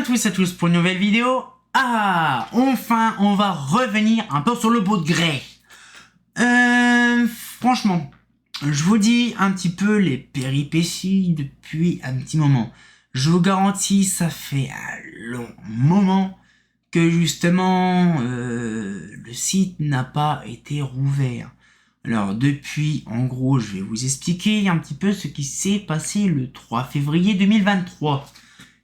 à tous pour une nouvelle vidéo. Enfin, on va revenir un peu sur le pot de grès. Franchement, je vous dis un petit peu les péripéties depuis un petit moment. Je vous garantis, ça fait un long moment que justement le site n'a pas été rouvert. Alors depuis, en gros, je vais vous expliquer un petit peu ce qui s'est passé le 3 février 2023.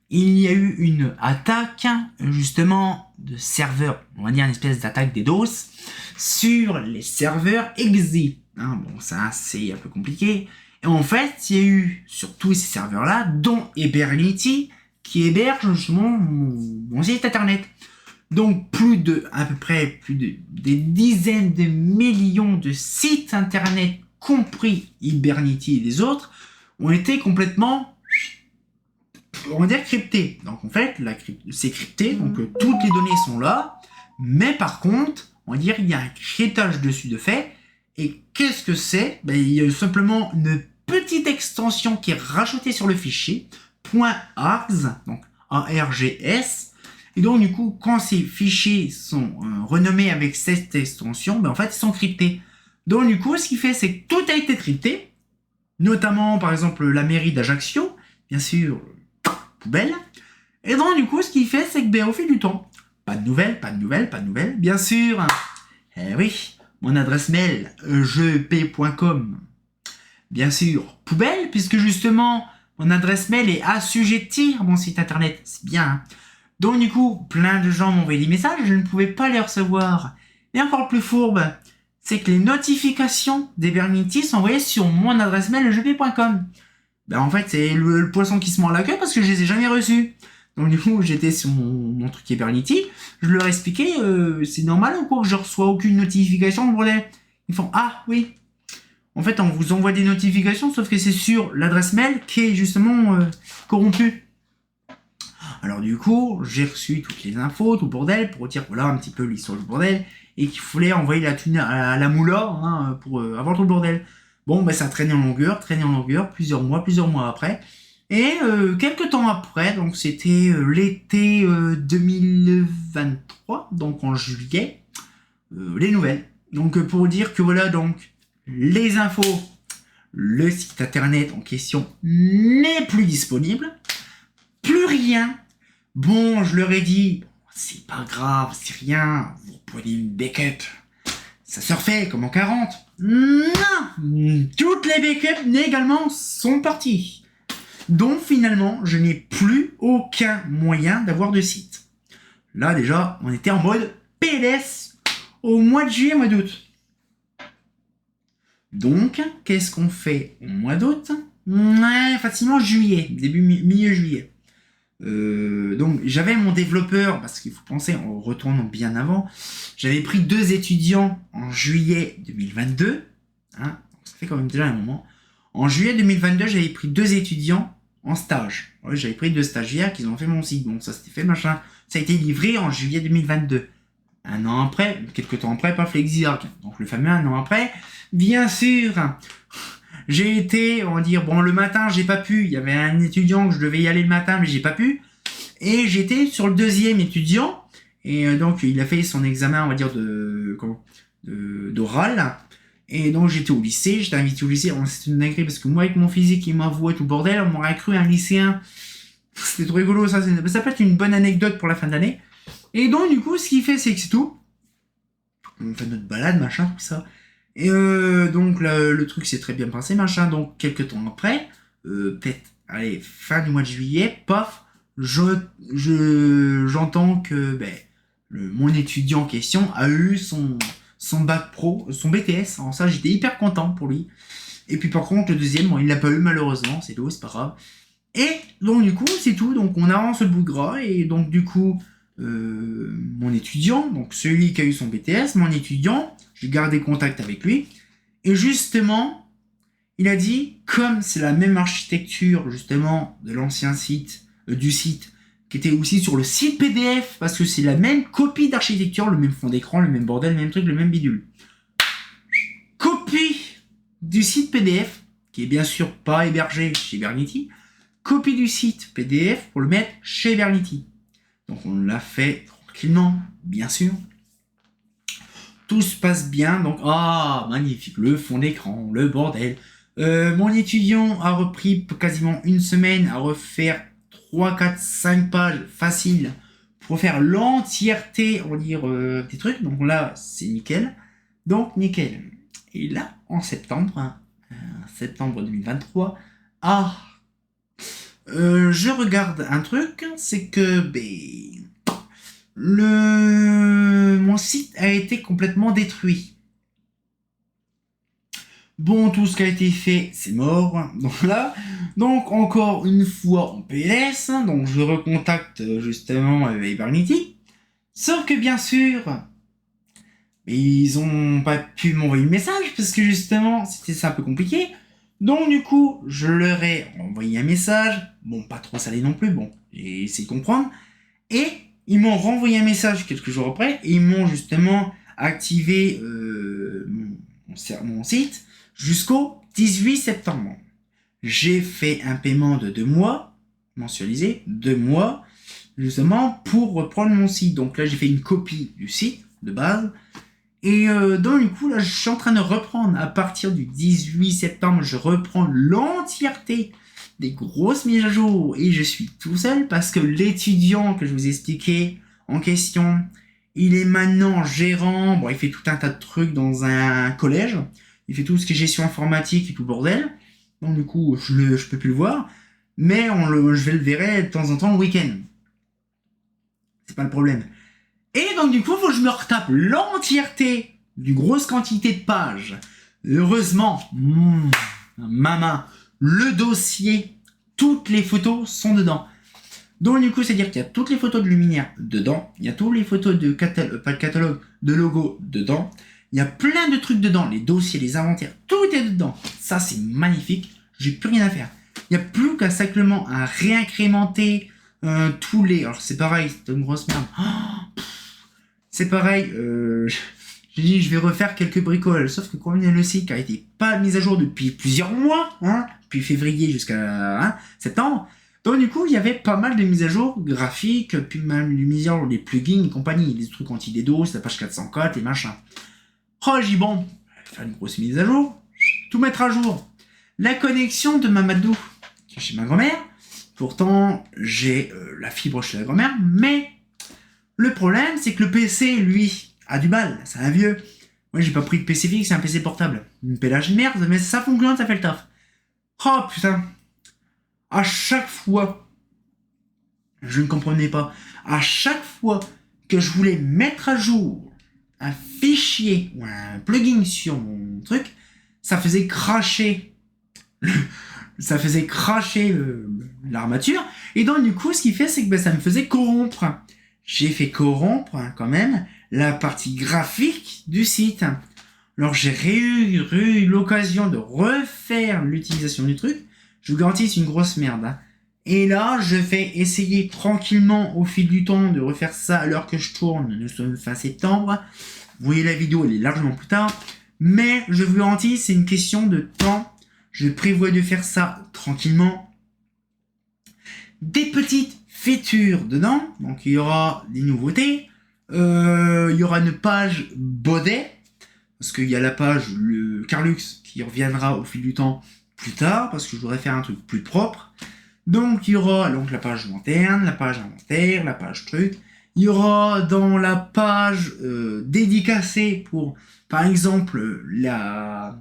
Il y a eu une attaque, justement, de serveurs, on va dire une espèce d'attaque des DOS, sur les serveurs exe. Bon, ça, c'est un peu compliqué. Et en fait, il y a eu, sur tous ces serveurs-là, dont Hibernity, qui héberge justement mon site internet. Donc, à peu près des dizaines de millions de sites internet, compris Hibernity et les autres, ont été complètement, on va dire, cryptés. Donc, en fait, c'est crypté, donc toutes les données sont là, mais par contre, on va dire, il y a un cryptage dessus de fait. Et qu'est-ce que c'est? Il y a simplement une petite extension qui est rajoutée sur le fichier, .args, donc ARGS. Et donc, du coup, quand ces fichiers sont renommés avec cette extension, en fait, ils sont cryptés. Donc, du coup, ce qui fait, c'est que tout a été crypté, notamment, par exemple, la mairie d'Ajaccio, bien sûr, poubelle. Et donc, du coup, ce qui fait, c'est que, au fil du temps, pas de nouvelles, bien sûr. Oui, mon adresse mail, jep.com, bien sûr, poubelle, puisque justement, mon adresse mail est assujettie à mon site internet. C'est bien, Donc du coup, plein de gens m'ont envoyé des messages, je ne pouvais pas les recevoir. Et encore plus fourbe, c'est que les notifications d'Hibernity sont envoyées sur mon adresse mail jp.com. En fait, c'est le poisson qui se mord la queue parce que je les ai jamais reçus. Donc du coup, j'étais sur mon truc Hibernity, je leur expliquais, c'est normal ou quoi que je reçois aucune notification, bordel. Ils font, ah oui. En fait, on vous envoie des notifications, sauf que c'est sur l'adresse mail qui est justement corrompue. Alors du coup, j'ai reçu toutes les infos, tout le bordel, pour dire voilà un petit peu l'histoire du bordel, et qu'il fallait envoyer la thune à la moula pour avoir tout le bordel. Bon, ça traînait en longueur, plusieurs mois après. Et quelques temps après, donc c'était l'été 2023, donc en juillet, les nouvelles. Donc pour dire que voilà, donc les infos, le site internet en question n'est plus disponible, plus rien. Bon, je leur ai dit, c'est pas grave, c'est rien, vous prenez une backup. Ça se refait comme en 40. Non, toutes les backups également sont parties. Donc finalement, je n'ai plus aucun moyen d'avoir de site. Là déjà, on était en mode PLS au mois de juillet, mois d'août. Donc, qu'est-ce qu'on fait au mois d'août? Facilement juillet, milieu juillet. Donc j'avais mon développeur, parce qu'il faut penser, en retournant bien avant, j'avais pris 2 étudiants en juillet 2022, donc ça fait quand même déjà un moment. En juillet 2022, j'avais pris 2 étudiants en stage. J'avais pris 2 stagiaires qui ont fait mon site, donc ça s'était fait machin. Ça a été livré en juillet 2022. Un an après, quelques temps après, pas FlexiArc, donc le fameux un an après, bien sûr. J'ai été, on va dire, bon, le matin, j'ai pas pu. Il y avait un étudiant que je devais y aller le matin, mais j'ai pas pu. Et j'étais sur le 2e étudiant. Et donc, il a fait son examen, on va dire, d'oral. Et donc, j'étais au lycée, j'étais invité au lycée. C'était une dinguerie parce que moi, avec mon physique et ma voix et tout le bordel, on m'aurait cru un lycéen. C'était trop rigolo, ça peut être une bonne anecdote pour la fin d'année. Et donc, du coup, ce qu'il fait, c'est que c'est tout. On fait notre balade, machin, tout ça. Et donc le truc s'est très bien passé, machin. Donc quelques temps après, peut-être, allez, fin du mois de juillet, paf, j'entends que mon étudiant en question a eu son bac pro, son BTS. Alors ça, j'étais hyper content pour lui. Et puis par contre, le deuxième, il l'a pas eu malheureusement, c'est tout, c'est pas grave. Et donc du coup, c'est tout. Donc on avance le bout de gras et donc du coup, mon étudiant, donc celui qui a eu son BTS, mon étudiant, j'ai gardé contact avec lui, et justement, il a dit, comme c'est la même architecture, justement, de l'ancien site, du site, qui était aussi sur le site PDF, parce que c'est la même copie d'architecture, le même fond d'écran, le même bordel, le même truc, le même bidule. Copie du site PDF, qui est bien sûr pas hébergé chez Hibernity, copie du site PDF pour le mettre chez Hibernity. Donc on l'a fait tranquillement, bien sûr. Tout se passe bien, donc magnifique, le fond d'écran, le bordel. Mon étudiant a repris quasiment une semaine à refaire 3, 4, 5 pages faciles pour faire l'entièreté, on va dire, des trucs. Donc là, c'est nickel. Donc nickel. Et là, en septembre, septembre 2023, je regarde un truc, c'est que mon site a été complètement détruit. Bon, tout ce qui a été fait, c'est mort. Donc là, donc encore une fois en PLS, donc je recontacte justement Hibernity. Sauf que bien sûr, ils ont pas pu m'envoyer le message parce que justement, c'était un peu compliqué. Donc du coup, je leur ai envoyé un message. Bon, pas trop salé non plus, bon, j'ai essayé de comprendre. Et ils m'ont renvoyé un message quelques jours après et ils m'ont justement activé mon site jusqu'au 18 septembre. J'ai fait un paiement de 2 mois, mensualisé, 2 mois, justement pour reprendre mon site. Donc là, j'ai fait une copie du site de base. Et donc du coup, là, je suis en train de reprendre. À partir du 18 septembre, je reprends l'entièreté des grosses mises à jour. Et je suis tout seul parce que l'étudiant que je vous ai expliqué en question, il est maintenant gérant. Bon, il fait tout un tas de trucs dans un collège. Il fait tout ce qui est gestion informatique et tout le bordel. Donc du coup, je peux plus le voir. Mais je vais le verrai de temps en temps le week-end. C'est pas le problème. Et donc du coup, faut que je me retape l'entièreté d'une grosse quantité de pages. Heureusement, ma main, le dossier, toutes les photos sont dedans. Donc du coup, c'est-à-dire qu'il y a toutes les photos de luminaire dedans, il y a toutes les photos de pas de catalogue, de logo dedans, il y a plein de trucs dedans, les dossiers, les inventaires, tout est dedans. Ça, c'est magnifique, j'ai plus rien à faire. Il n'y a plus qu'à simplement à réincrémenter tous les... Alors c'est pareil, c'est une grosse merde. C'est pareil, j'ai dit je vais refaire quelques bricolages, sauf que quand le site a été pas mis à jour depuis plusieurs mois, depuis février jusqu'à septembre, donc du coup il y avait pas mal de mises à jour graphiques, puis même des mises à jour des plugins et compagnie, des trucs anti-DDoS, la page 404, les machins. Oh j'ai dit bon, je vais faire une grosse mise à jour, tout mettre à jour. La connexion de Mamadou, qui est chez ma grand-mère, pourtant j'ai la fibre chez la grand-mère, mais le problème, c'est que le PC, lui, a du mal. C'est un vieux. Moi, j'ai pas pris de PC fixe, c'est un PC portable. Une pélage de merde, mais ça fonctionne, ça fait le taf. Oh putain. À chaque fois, je ne comprenais pas. À chaque fois que je voulais mettre à jour un fichier ou un plugin sur mon truc, ça faisait cracher. Ça faisait cracher l'armature. Et donc, du coup, ce qui fait, c'est que ça me faisait corrompre. J'ai fait corrompre quand même la partie graphique du site. Alors j'ai eu l'occasion de refaire l'utilisation du truc. Je vous garantis, c'est une grosse merde. Et là, je vais essayer tranquillement au fil du temps de refaire ça à l'heure que je tourne. Nous sommes fin septembre. Vous voyez la vidéo, elle est largement plus tard. Mais je vous garantis, c'est une question de temps. Je prévois de faire ça tranquillement. Des petites features dedans, donc il y aura des nouveautés, il y aura une page baudet, parce qu'il y a la page le Carlux qui reviendra au fil du temps plus tard, parce que je voudrais faire un truc plus propre. Donc il y aura donc la page lanterne, la page inventaire, la page truc. Il y aura dans la page dédicacée pour, par exemple, la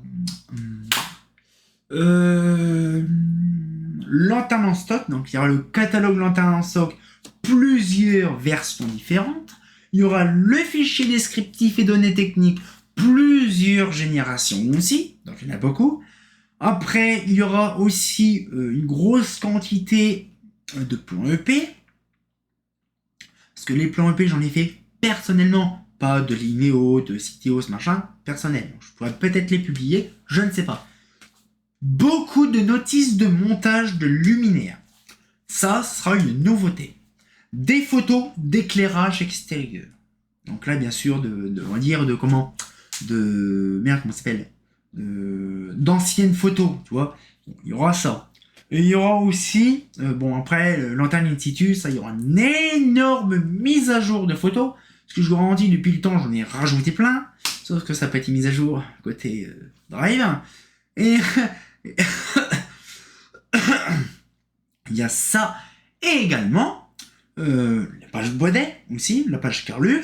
lanterne en stock, donc il y aura le catalogue lanterne en stock, plusieurs versions différentes. Il y aura le fichier descriptif et données techniques, plusieurs générations aussi, donc il y en a beaucoup. Après, il y aura aussi une grosse quantité de plans EP, parce que les plans EP, j'en ai fait personnellement, pas de Linéo, de Citeos, machin, personnel. Donc, je pourrais peut-être les publier, je ne sais pas. Beaucoup de notices de montage de luminaires. Ça sera une nouveauté. Des photos d'éclairage extérieur. Donc là, bien sûr, on va dire comment ça s'appelle d'anciennes photos, tu vois. Il y aura ça. Et il y aura aussi, bon après, Lanterne in situ, ça, il y aura une énorme mise à jour de photos. Parce que je vous garantis, depuis le temps, j'en ai rajouté plein. Sauf que ça peut être une mise à jour côté Drive. Et il y a ça. Et également, la page Baudet aussi, la page Carlux.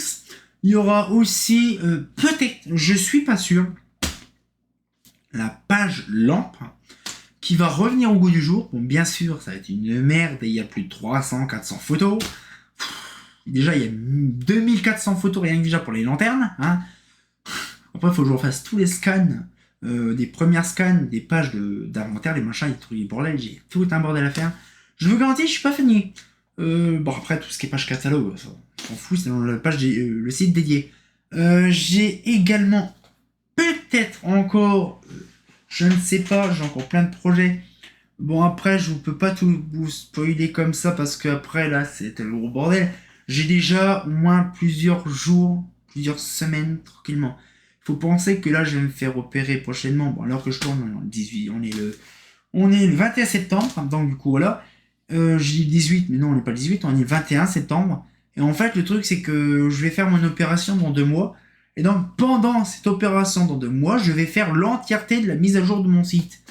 Il y aura aussi, peut-être, je suis pas sûr, la page lampe qui va revenir au goût du jour. Bon, bien sûr, ça va être une merde et il y a plus de 300, 400 photos. Déjà, il y a 2400 photos rien que déjà pour les lanternes. Hein. Après, il faut que je refasse tous les scans, des premières scans, des pages d'inventaire, les machins, les trucs, les bordels. J'ai tout un bordel à faire. Je vous garantis, je suis pas fini. Bon, après, tout ce qui est page catalogue, ça, on s'en fout, c'est dans la page le site dédié. J'ai également, peut-être encore, je ne sais pas, j'ai encore plein de projets. Bon, après, je ne peux pas tout vous spoiler comme ça parce que après là, c'était le gros bordel. J'ai déjà au moins plusieurs jours, plusieurs semaines, tranquillement. Il faut penser que là, je vais me faire opérer prochainement. Bon, alors que je tourne, on est le 18, on est le 21 septembre, donc du coup, voilà. J'ai dit 18, mais non, on n'est pas le 18, on est le 21 septembre. Et en fait, le truc, c'est que je vais faire mon opération dans 2 mois. Et donc, pendant cette opération dans 2 mois, je vais faire l'entièreté de la mise à jour de mon site.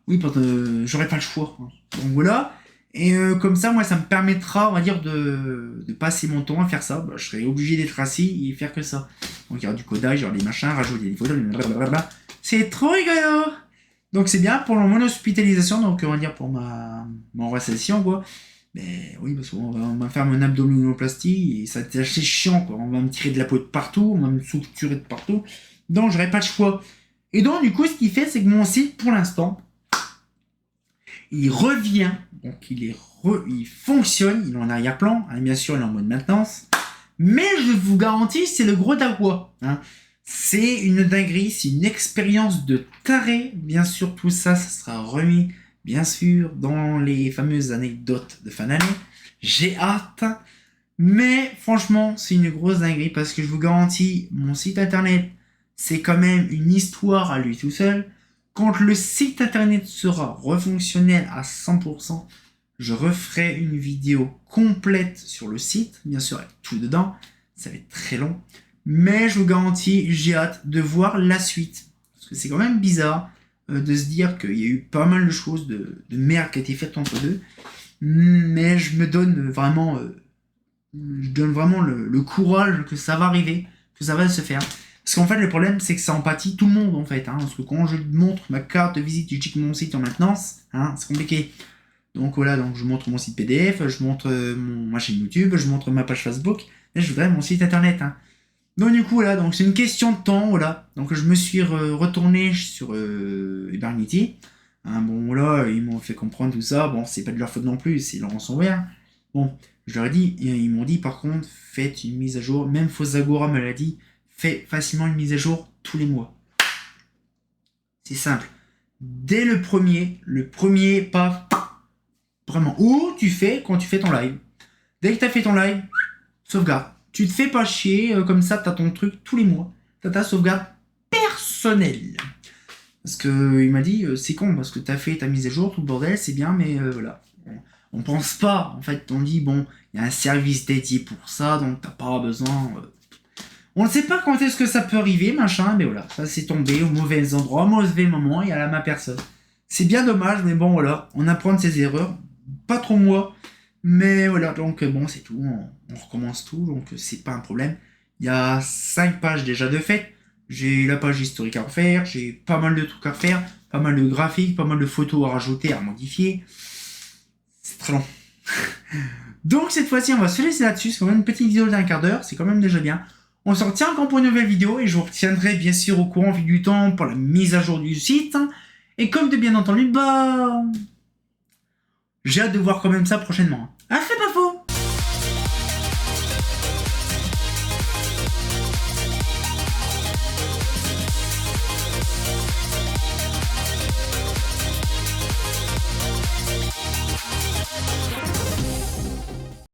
Oui, parce que j'aurai pas le choix. Donc voilà. Et comme ça, moi, ça me permettra, on va dire, de passer mon temps à faire ça. Bah, je serai obligé d'être assis et faire que ça. Donc il y aura du codage, il y aura des machins, rajouter des photos, blablabla. C'est trop rigolo. Donc c'est bien pour mon hospitalisation, donc on va dire pour mon récession, quoi. Mais oui, parce qu'on va faire mon abdominoplastie et ça va être assez chiant, quoi. On va me tirer de la peau de partout, on va me suturer de partout. Donc j'aurai pas le choix. Et donc du coup, ce qu'il fait, c'est que mon site, pour l'instant, il revient, donc il fonctionne, il est en arrière-plan, hein, bien sûr il est en mode maintenance, mais je vous garantis, c'est le gros d'agua. Hein. C'est une dinguerie, c'est une expérience de taré, bien sûr tout ça, ça sera remis, bien sûr, dans les fameuses anecdotes de fin d'année. J'ai hâte, mais franchement, c'est une grosse dinguerie, parce que je vous garantis, mon site internet, c'est quand même une histoire à lui tout seul. Quand le site internet sera refonctionnel à 100%, je referai une vidéo complète sur le site, bien sûr avec tout dedans, ça va être très long, mais je vous garantis, j'ai hâte de voir la suite, parce que c'est quand même bizarre de se dire qu'il y a eu pas mal de choses, de merde qui a été faite entre deux, mais je me donne vraiment, le courage que ça va arriver, que ça va se faire. Parce qu'en fait, le problème, c'est que ça empathie tout le monde, en fait. Hein, parce que quand je montre ma carte de visite du mon site en maintenance, hein, c'est compliqué. Donc voilà, donc je montre mon site PDF, je montre ma chaîne YouTube, je montre ma page Facebook, et je voudrais mon site internet. Hein. Donc du coup, là, donc c'est une question de temps, voilà. Donc je me suis retourné sur Hibernity. Hein, bon, là, ils m'ont fait comprendre tout ça. Bon, c'est pas de leur faute non plus, c'est leur ransomware. Bon, je leur ai dit, ils m'ont dit, par contre, faites une mise à jour. Même Fosagora me l'a dit. Fais facilement une mise à jour tous les mois. C'est simple. Dès le premier, paf, vraiment. Ou tu fais quand tu fais ton live. Dès que tu as fait ton live, sauvegarde. Tu te fais pas chier, comme ça, tu as ton truc tous les mois. Tu as ta sauvegarde personnelle. Parce que il m'a dit, c'est con, parce que tu as fait ta mise à jour, tout le bordel, c'est bien, mais voilà. On pense pas. En fait, on dit, bon, il y a un service dédié pour ça, donc t'as pas besoin... On ne sait pas quand est-ce que ça peut arriver, machin, mais voilà, ça s'est tombé au mauvais endroit, au mauvais moment et à la ma personne. C'est bien dommage, mais bon, voilà, on apprend de ses erreurs, pas trop moi, mais voilà, donc bon, c'est tout, on recommence tout, donc c'est pas un problème. Il y a 5 pages déjà de fait, j'ai la page historique à refaire, j'ai pas mal de trucs à refaire, pas mal de graphiques, pas mal de photos à rajouter, à modifier. C'est très long. Donc cette fois-ci, on va se laisser là-dessus, c'est quand même une petite vidéo d'un quart d'heure, c'est quand même déjà bien. On se retient encore pour une nouvelle vidéo et je vous retiendrai bien sûr au courant au fil du temps pour la mise à jour du site. Et comme de bien entendu, bah... j'ai hâte de voir quand même ça prochainement. Ah, c'est pas faux!